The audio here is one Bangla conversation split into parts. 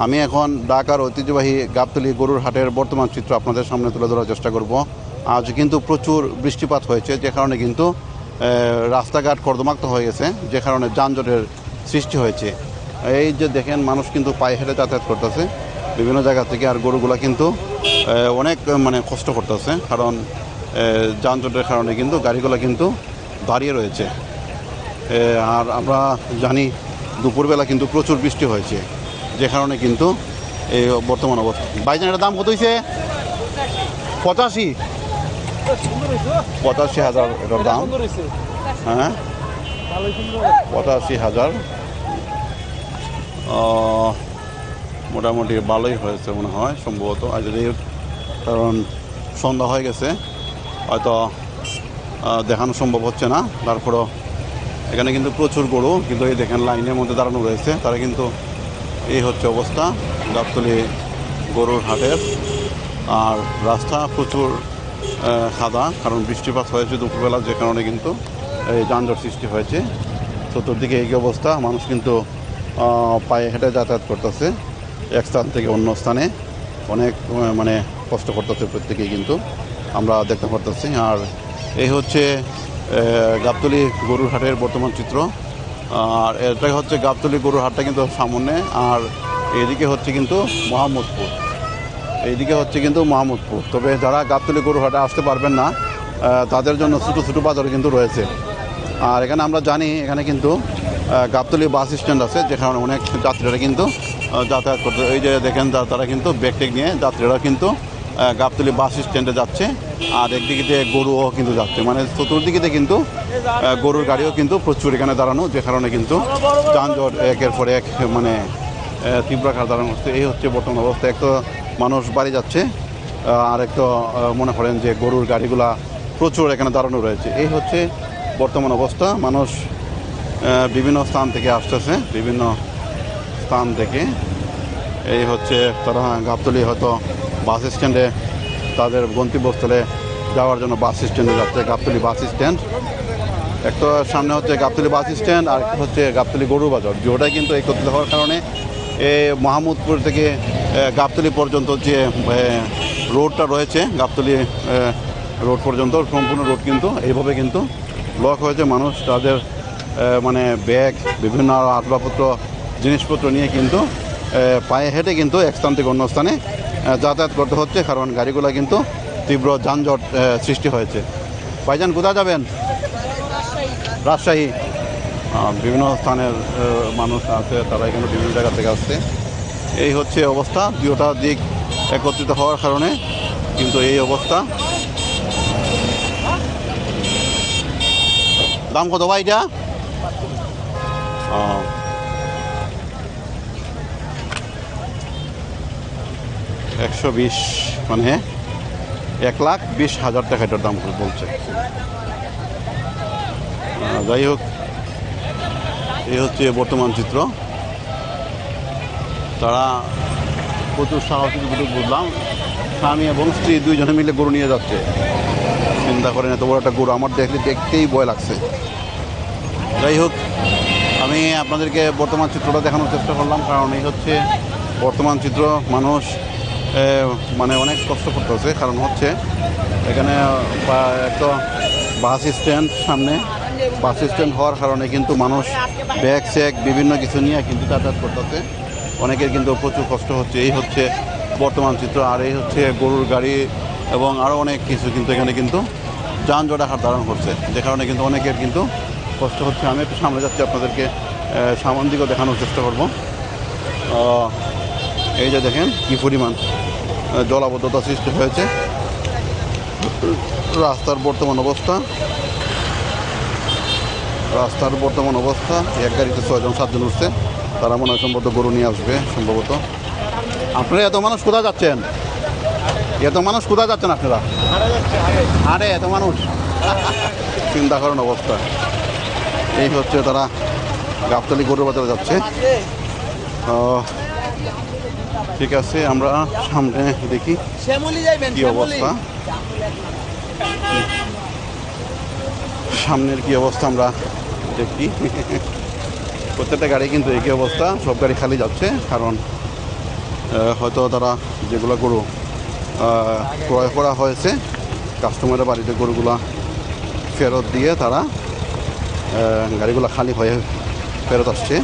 আমি এখন ঢাকার ঐতিহ্যবাহী গাবতলী গরুর হাটের বর্তমান চিত্র আপনাদের সামনে তুলে ধরার চেষ্টা করব। আজ কিন্তু প্রচুর বৃষ্টিপাত হয়েছে, যে কারণে কিন্তু রাস্তাঘাট কর্দমাক্ত হয়ে গেছে, যে কারণে যানজটের সৃষ্টি হয়েছে। এই যে দেখেন, মানুষ কিন্তু পায়ে হেঁটে যাতায়াত করতেছে বিভিন্ন জায়গা থেকে, আর গরুগুলা কিন্তু অনেক কষ্ট করতেছে, কারণ যানজটের কারণে কিন্তু গাড়িগুলো কিন্তু দাঁড়িয়ে রয়েছে। আর আমরা জানি দুপুরবেলা কিন্তু প্রচুর বৃষ্টি হয়েছে, যে কারণে কিন্তু এই বর্তমান অবস্থা। বাইজান, এটার দাম কত হয়েছে? 85,000 এটার দাম। হ্যাঁ, 85,000 মোটামুটি ভালোই হয়েছে মনে হয় সম্ভবত। আজ যদি, কারণ সন্ধ্যা হয়ে গেছে, হয়তো দেখানো সম্ভব হচ্ছে না। তারপরও এখানে কিন্তু প্রচুর গরু কিন্তু এই দেখেন লাইনের মধ্যে দাঁড়ানো রয়েছে। তারা কিন্তু এই হচ্ছে অবস্থা গাবতলী গরুর হাটের। আর রাস্তা প্রচুর কাদা, কারণ বৃষ্টিপাত হয়েছে দুপুরবেলা, যে কারণে কিন্তু এই যানজট সৃষ্টি হয়েছে। চতুর্দিকে এই অবস্থা, মানুষ কিন্তু পায়ে হেঁটে যাতায়াত করতেছে এক স্থান থেকে অন্য স্থানে, অনেক কষ্ট করতেছে প্রত্যেকেই, কিন্তু আমরা দেখতে পারতেছি। আর এই হচ্ছে গাবতলী গরুর হাটের বর্তমান চিত্র। আর এটাই হচ্ছে গাবতলী গরুর হাটটা কিন্তু সামনে, আর এইদিকে হচ্ছে কিন্তু মোহাম্মদপুর। তবে যারা গাবতলী গরুর হাটে আসতে পারবেন না, তাদের জন্য ছোটো ছোটো বাজার কিন্তু রয়েছে। আর এখানে আমরা জানি, এখানে কিন্তু গাবতলী বাস স্ট্যান্ড আছে, যেখানে অনেক যাত্রীরা কিন্তু যাতায়াত করতে। এই যে দেখেন, তারা কিন্তু ব্যাগটেক নিয়ে যাত্রীরা কিন্তু গাবতলী বাস স্ট্যান্ডে যাচ্ছে। আর একদিকে দিয়ে গরুও কিন্তু যাচ্ছে, চতুর্দিকে কিন্তু গরুর গাড়িও কিন্তু প্রচুর এখানে দাঁড়ানো, যে কারণে কিন্তু যানজট একের পর এক তীব্র আকার ধারণ করছে। এই হচ্ছে বর্তমান অবস্থা। এক তো মানুষ বাড়ি যাচ্ছে, আর এক তো মনে করেন যে গরুর গাড়িগুলা প্রচুর এখানে দাঁড়ানো রয়েছে। এই হচ্ছে বর্তমান অবস্থা। মানুষ বিভিন্ন স্থান থেকে আসতেছে, বিভিন্ন স্থান থেকে। এই হচ্ছে তারা গাবতলী হয়তো বাস স্ট্যান্ডে তাদের গন্তব্যস্থলে যাওয়ার জন্য বাস স্ট্যান্ডে যাচ্ছে। গাবতলী বাস স্ট্যান্ড একটা সামনে হচ্ছে গাবতলী বাস স্ট্যান্ড, আর একটা হচ্ছে গাবতলী গরু বাজার। যেটাই কিন্তু একত্রিত হওয়ার কারণে মোহাম্মদপুর থেকে গাবতলী পর্যন্ত যে রোডটা রয়েছে, গাবতলী রোড পর্যন্ত সম্পূর্ণ রোড কিন্তু এইভাবে কিন্তু ব্লক হয়েছে। মানুষ তাদের ব্যাগ, বিভিন্ন আসবাবপত্র, জিনিসপত্র নিয়ে কিন্তু পায়ে হেঁটে কিন্তু এক স্থান থেকে অন্য স্থানে যাতায়াত করতে হচ্ছে, কারণ গাড়িগুলো কিন্তু তীব্র যানজট সৃষ্টি হয়েছে। ভাইজান, কোথায় যাবেন? রাজশাহী। বিভিন্ন স্থানের মানুষ আছে, তারা এখানে বিভিন্ন জায়গা থেকে আসছে। এই হচ্ছে অবস্থা, দুটা দিক একত্রিত হওয়ার কারণে কিন্তু এই অবস্থা। দাম কত ভাই এটা? 120, 1,20,000 টাকা এটার দাম বলছে। যাই হোক, এই হচ্ছে বর্তমান চিত্র। তারা প্রচুর সাহসী বুঝলাম, স্বামী এবং স্ত্রী দুইজনে মিলে গরু নিয়ে যাচ্ছে। চিন্তা করেন, এত বড় একটা গরু আমার দেখতেই ভয় লাগছে। যাই হোক, আমি আপনাদেরকে বর্তমান চিত্রটা দেখানোর চেষ্টা করলাম, কারণ এই হচ্ছে বর্তমান চিত্র। মানুষ অনেক কষ্ট করতেছে, কারণ হচ্ছে এখানে একটা বাস স্ট্যান্ড, সামনে বাস স্ট্যান্ড হওয়ার কারণে কিন্তু মানুষ ব্যাগ স্যাগ বিভিন্ন কিছু নিয়ে কিন্তু যাতায়াত করতেছে। অনেকের কিন্তু প্রচুর কষ্ট হচ্ছে। এই হচ্ছে বর্তমান চিত্র। আর এই হচ্ছে গরুর গাড়ি এবং আরও অনেক কিছু কিন্তু এখানে কিন্তু যানজট আকার ধারণ করছে, যে কারণে কিন্তু অনেকের কিন্তু কষ্ট হচ্ছে। আমি একটু সামনে যাচ্ছি, আপনাদেরকে সামন দিকেও দেখানোর চেষ্টা করব। এই যে দেখেন কী পরিমাণ জলাবদ্ধতা সৃষ্টি হয়েছে রাস্তার বর্তমান অবস্থা। এক গাড়িতে 6 জন 7 জন উঠছে, তারা মনে হয় সম্ভবত গরু নিয়ে আসবে সম্ভবত। আপনারা এত মানুষ কোথায় যাচ্ছেন? আপনারা? আরে এত মানুষ, চিন্তা করেন অবস্থা। এই হচ্ছে তারা গাবতলী গরুর বাজারে যাচ্ছে। ঠিক আছে, আমরা সামনে দেখি কি অবস্থা, সামনের কি অবস্থা আমরা দেখি। প্রত্যেকটা গাড়ি কিন্তু একই অবস্থা, সব গাড়ি খালি যাচ্ছে, কারণ হয়তো তারা যেগুলো গরু ক্রয় করা হয়েছে কাস্টমারের বাড়িতে গরুগুলা ফেরত দিয়ে তারা গাড়িগুলো খালি হয়ে ফেরত আসছে।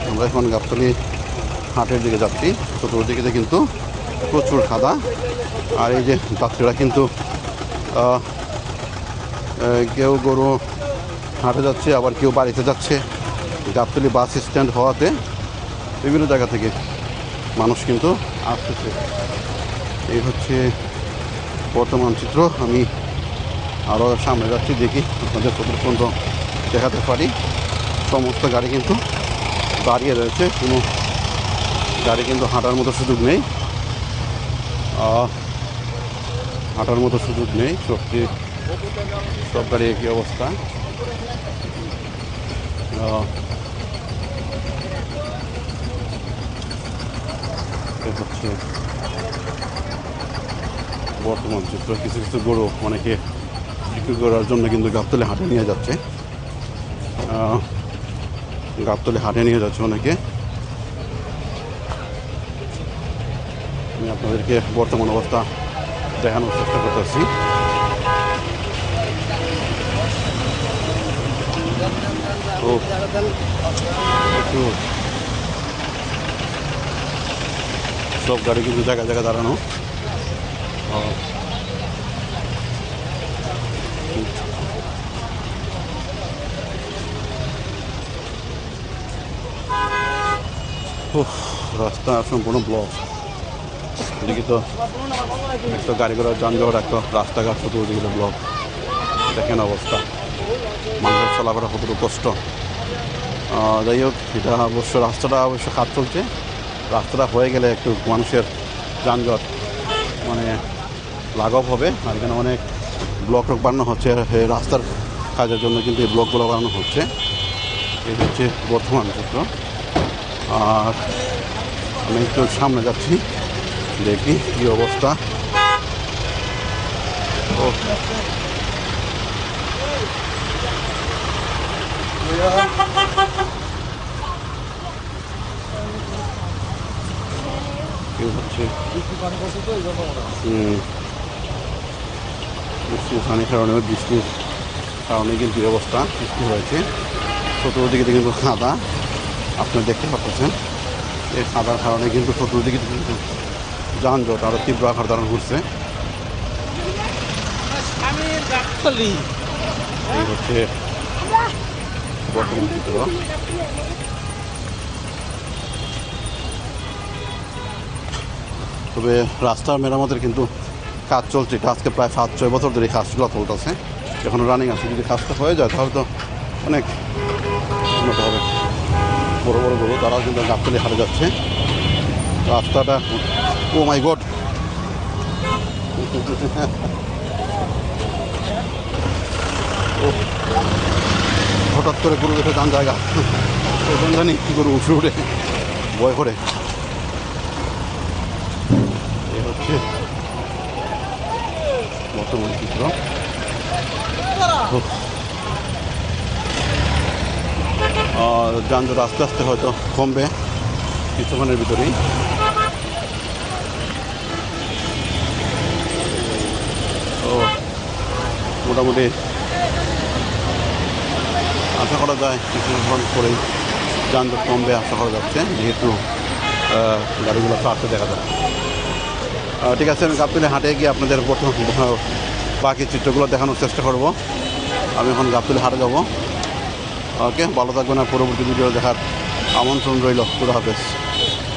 আমরা এখন গাবতলী হাটের দিকে যাচ্ছি। চতুর্দিকে কিন্তু প্রচুর খাদা, আর এই যে যাত্রীরা কিন্তু কেউ গরু হাটে যাচ্ছে, আবার কেউ বাড়িতে যাচ্ছে। গাবতলী বাস স্ট্যান্ড হওয়াতে বিভিন্ন জায়গা থেকে মানুষ কিন্তু আসতেছে। এই হচ্ছে বর্তমান চিত্র। আমি আরও সামনে যাচ্ছি, দেখি আপনাদের কতটুকু পর্যন্ত দেখাতে পারি। সমস্ত গাড়ি কিন্তু দাঁড়িয়ে রয়েছে, কোনো গাড়ি কিন্তু হাঁটার মতো সুযোগ নেই, হাঁটার মতো সুযোগ নেই। সব গাড়ি একই অবস্থা। হচ্ছে বর্তমান চিত্র। কিছু কিছু গরু অনেকে বিক্রি করার জন্য কিন্তু গাবতলী হাটে নিয়ে যাচ্ছে, গাবতলী হাটে নিয়ে যাচ্ছে অনেকে। আমি আপনাদেরকে বর্তমান অবস্থা দেখানোর চেষ্টা করতেছি। সব গাড়ি কিন্তু জায়গায় জায়গায় দাঁড়ানো। রাস্তা সম্পূর্ণ ব্লক। এদিকে তো একটা গাড়ি ঘোড়ার যানজট, একটা রাস্তাঘাট চতুর্দিকে ব্লক। দেখেন অবস্থা, মানুষের চলাফেরা কতটুকু কষ্ট। যাই হোক, এটা রাস্তাটা অবশ্য কাজ চলছে। রাস্তাটা হয়ে গেলে একটু মানুষের যানজট মানে লাঘব হবে। আর এখানে অনেক ব্লক বানানো হচ্ছে রাস্তার কাজের জন্য, কিন্তু এই ব্লকগুলো বানানো হচ্ছে। এই হচ্ছে বর্তমান চিত্র। আর আমি একটু সামনে যাচ্ছি, দেখি কী অবস্থা। পানির কারণে, বৃষ্টির কারণে কিন্তু অবস্থা সৃষ্টি হয়েছে। চতুর্দিকে কিন্তু খাদা, আপনারা দেখতে পাচ্ছেন। এই খাদার কারণে কিন্তু চতুর্দিকে কিন্তু যানজট আরও তীব্র আকার ধারণ করছে। এই হচ্ছে বর্তমান চিত্র। তবে রাস্তার মেরামতের কিন্তু কাজ চলছে। এটা আজকে প্রায় 7-6 বছর ধরে এই কাজগুলো চলতেছে, এখনও রানিং আছে। যদি কাজটা হয়ে যায় তাহলে তো অনেক উন্নত হবে। বড় বড় গরু তারাও কিন্তু গাবতলী হাটে যাচ্ছে। রাস্তাটা, ও মাই গড, হঠাৎ করে গরু দেখে যান জায়গা ওখান জানি গরু উঠে উঠে ভয় করে। এই হচ্ছে বর্তমান চিত্র। যানজট আস্তে আস্তে হয়তো কমবে কিছুক্ষণের ভিতরেই। তো মোটামুটি আশা করা যায় কিছুক্ষণ পরেই যানজট কমবে আশা করা যাচ্ছে, যেহেতু গাড়িগুলো তো আসতে দেখা যাচ্ছে। ঠিক আছে, আমি গাবতলী হাটে গিয়ে আপনাদের প্রথম বাকি চিত্রগুলো দেখানোর চেষ্টা করব। আমি এখন গাবতলী হাটে যাব। ওকে, ভালো থাকবেন। আর পরবর্তী ভিডিও দেখার আমন্ত্রণ রইল। খুদা হাফেজ।